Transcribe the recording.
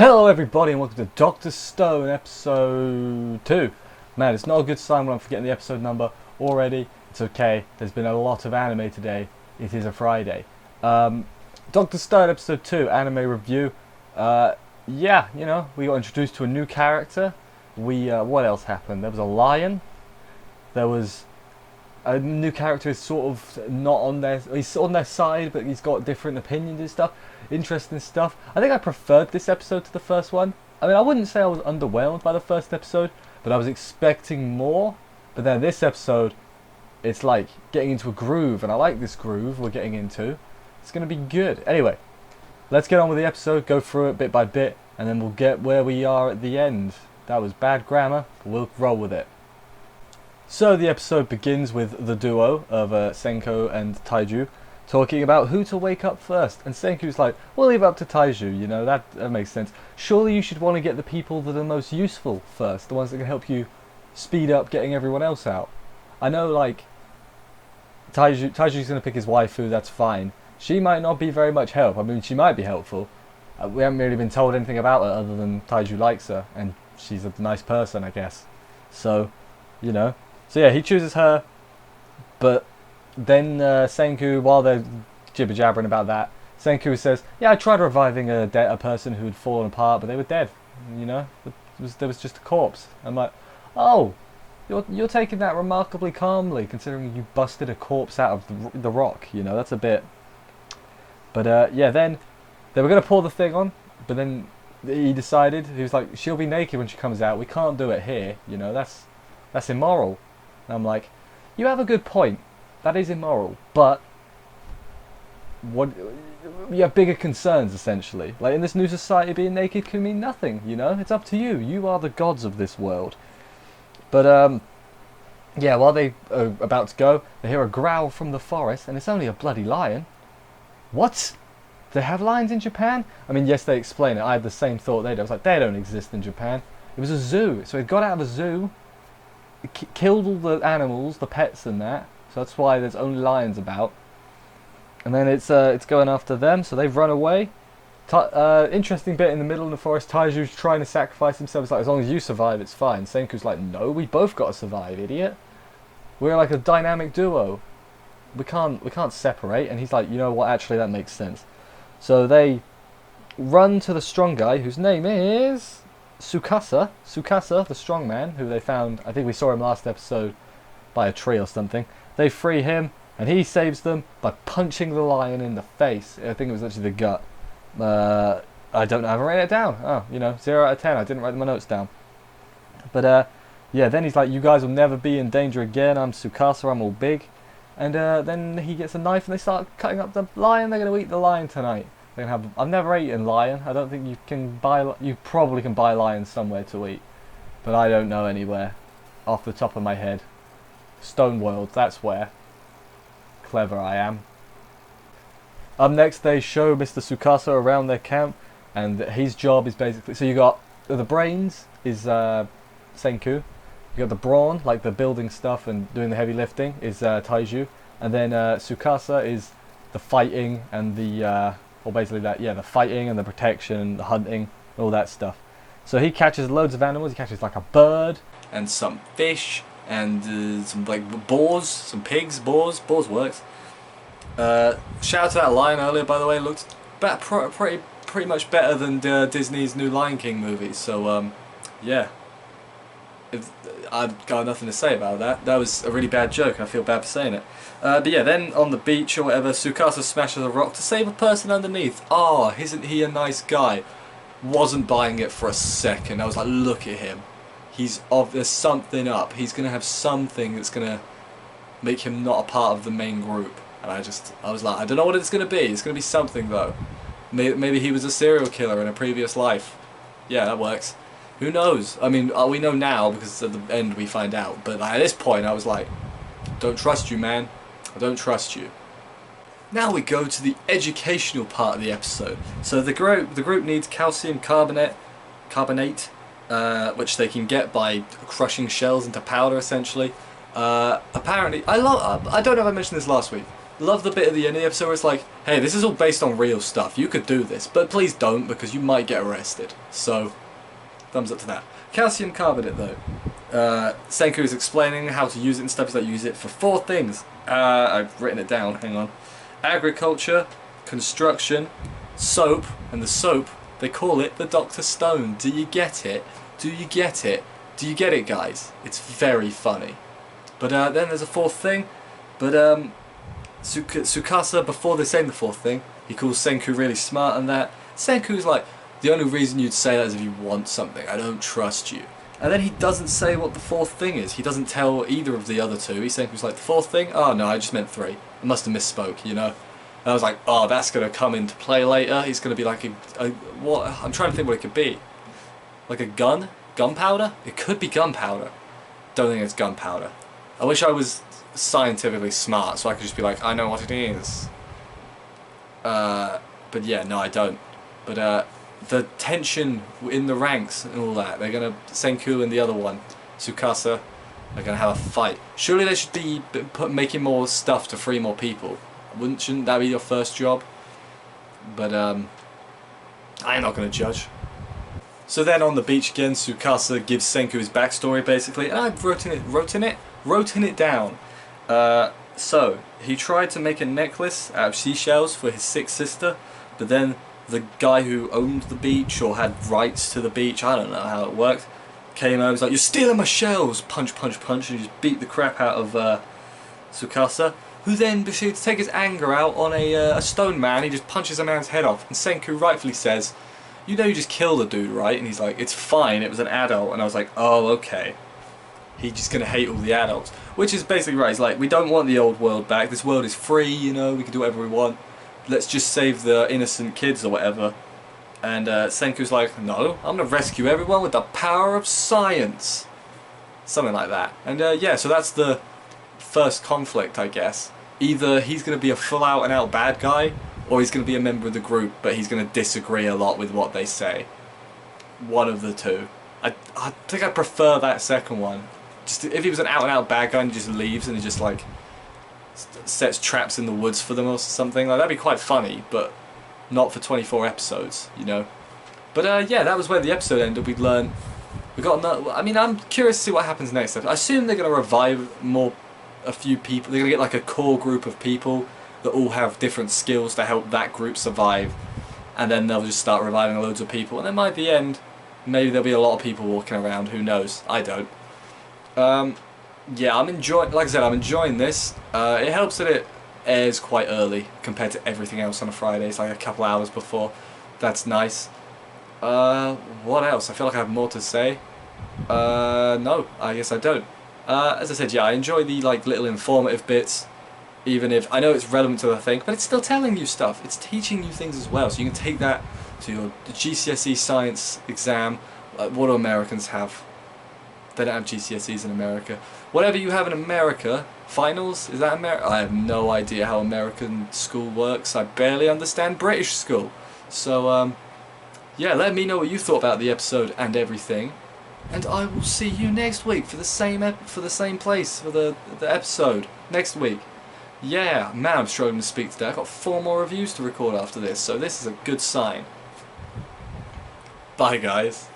Hello everybody and welcome to Dr. Stone episode 2. Man, it's not a good sign when I'm forgetting the episode number already. It's okay, there's been a lot of anime today. It is a Friday. Dr. Stone episode 2 anime review. Yeah, you know, we got introduced to a new character. What else happened? There was a lion. There was a new character is sort of not on their, he's on their side, but he's got different opinions and stuff. Interesting stuff. I think I preferred this episode to the first one. I mean, I wouldn't say I was underwhelmed by the first episode, but I was expecting more. But then this episode, it's like getting into a groove, and I like this groove we're getting into. It's going to be good. Anyway, let's get on with the episode, go through it bit by bit, and then we'll get where we are at the end. That was bad grammar, but we'll roll with it. So the episode begins with the duo of Senko and Taiju talking about who to wake up first, and Senku's like, we'll leave it up to Taiju, you know, that makes sense. Surely you should want to get the people that are most useful first, the ones that can help you speed up getting everyone else out. I know, like, Taiju's going to pick his waifu, that's fine. She might not be very much help. I mean, she might be helpful. We haven't really been told anything about her other than Taiju likes her, and she's a nice person, I guess. So, you know. So yeah, he chooses her, but then Senku, while they're jibber-jabbering about that, Senku says, yeah, I tried reviving a person who had fallen apart, but they were dead, you know? There was just a corpse. I'm like, oh, you're taking that remarkably calmly, considering you busted a corpse out of the rock, you know? That's a bit... But yeah, then they were going to pour the thing on, but then he decided, he was like, she'll be naked when she comes out, we can't do it here, you know? That's immoral. And I'm like, you have a good point. That is immoral, but what? You have bigger concerns, essentially. Like in this new society, being naked can mean nothing. You know, it's up to you. You are the gods of this world. But yeah. While they are about to go, they hear a growl from the forest, and it's only a bloody lion. What? They have lions in Japan? I mean, yes, they explain it. I had the same thought they did. I was like, they don't exist in Japan. It was a zoo, so it got out of a zoo. Killed all the animals, the pets and that, so that's why there's only lions about. And then it's going after them, so they've run away. Interesting bit in the middle of the forest, Taiju's trying to sacrifice himself. It's like, as long as you survive, it's fine. Senku's like, no, we both got to survive, idiot. We're like a dynamic duo. We can't separate. And he's like, you know what, actually that makes sense. So they run to the strong guy, whose name is Tsukasa, the strong man, who they found, I think we saw him last episode, by a tree or something. They free him, and he saves them by punching the lion in the face. I think it was actually the gut. I don't know, I haven't written it down. Oh, you know, 0 out of 10, I didn't write my notes down. But, yeah, then he's like, you guys will never be in danger again, I'm Tsukasa, I'm all big. And then he gets a knife and they start cutting up the lion. They're going to eat the lion tonight. I've never eaten lion. I don't think you can buy. You probably can buy lions somewhere to eat, but I don't know anywhere off the top of my head. Stone World, that's where. Clever I am. Up next, they show Mr. Tsukasa around their camp, and his job is basically. So you got the brains is Senku. You got the brawn, like the building stuff and doing the heavy lifting, is Taiju, and then Tsukasa is the fighting and the. Or basically that, yeah, the fighting and the protection, the hunting, all that stuff. So he catches loads of animals. He catches like a bird and some fish and some like boars, some pigs, boars works. Shout out to that lion earlier, by the way. Looked pretty much better than Disney's new Lion King movie. So yeah, I've got nothing to say about that. That was a really bad joke. I feel bad for saying it. But yeah, then on the beach or whatever, Tsukasa smashes a rock to save a person underneath. Oh, isn't he a nice guy? Wasn't buying it for a second. I was like, look at him. There's something up. He's going to have something that's going to make him not a part of the main group. And I was like, I don't know what it's going to be. It's going to be something though. Maybe he was a serial killer in a previous life. Yeah, that works. Who knows? I mean, we know now because at the end we find out. But at this point, I was like, don't trust you, man. I don't trust you. Now we go to the educational part of the episode. So the group needs calcium carbonate, which they can get by crushing shells into powder, essentially. Apparently, I don't know if I mentioned this last week. Love the bit at the end of the episode where it's like, hey, this is all based on real stuff. You could do this, but please don't because you might get arrested. So, thumbs up to that. Calcium carbonate though. Senku is explaining how to use it and stuff. He's like, use it for 4 things. I've written it down, hang on. Agriculture, construction, soap, and the soap, they call it the Dr. Stone. Do you get it? Do you get it? Do you get it, guys? It's very funny. But then there's a 4th thing. But Tsukasa, before they say the 4th thing, he calls Senku really smart and that. Senku's like, the only reason you'd say that is if you want something. I don't trust you. And then he doesn't say what the 4th thing is. He doesn't tell either of the other 2. Senku's like, the 4th thing? Oh no, I just meant 3. I must have misspoke, you know. And I was like, oh, that's going to come into play later. He's going to be like what? I'm trying to think what it could be. Like a gun? Gunpowder? It could be gunpowder. Don't think it's gunpowder. I wish I was scientifically smart so I could just be like, I know what it is. But yeah, no, I don't. But the tension in the ranks and all that, they're gonna, Senku and the other one, Tsukasa, are gonna have a fight. Surely they should be making more stuff to free more people. Shouldn't that be your first job? But I'm not gonna judge. So then on the beach again, Tsukasa gives Senku his backstory basically, and I've written it down. So he tried to make a necklace out of seashells for his sick sister, but then the guy who owned the beach or had rights to the beach, I don't know how it worked, came over, was like, you're stealing my shells! Punch, punch, punch, and he just beat the crap out of Tsukasa, who then proceeded to take his anger out on a stone man. He just punches a man's head off, and Senku rightfully says, you know you just killed a dude, right? And he's like, it's fine, it was an adult. And I was like, oh, okay. He's just gonna hate all the adults. Which is basically right, he's like, we don't want the old world back, this world is free, you know, we can do whatever we want. Let's just save the innocent kids or whatever. And Senku's like, no, I'm gonna rescue everyone with the power of science. Something like that. And yeah, so that's the first conflict, I guess. Either he's gonna be a full out and out bad guy, or he's gonna be a member of the group, but he's gonna disagree a lot with what they say. One of the two. I think I prefer that second one. Just if he was an out and out bad guy and he just leaves and he just like sets traps in the woods for them or something, like, that'd be quite funny, but not for 24 episodes, you know. But yeah, that was where the episode ended. We got another, I mean, I'm curious to see what happens next. I assume they're going to revive a few people. They're going to get like a core group of people that all have different skills to help that group survive, and then they'll just start reviving loads of people, and then by the end maybe there'll be a lot of people walking around. Who knows? I don't. Yeah, I'm enjoying, like I said, I'm enjoying this. It helps that it airs quite early compared to everything else on a Friday. It's like a couple hours before. That's nice. What else? I feel like I have more to say. No, I guess I don't. As I said, yeah, I enjoy the like little informative bits, even if I know it's relevant to the thing, but it's still telling you stuff. It's teaching you things as well, so you can take that to your GCSE science exam. Like, what do Americans have? They don't have GCSEs in America. Whatever you have in America, finals, is that America? I have no idea how American school works. I barely understand British school. So, yeah, let me know what you thought about the episode and everything. And I will see you next week for the same place, for the episode next week. Yeah, man, I'm struggling to speak today. I've got 4 more reviews to record after this, so this is a good sign. Bye, guys.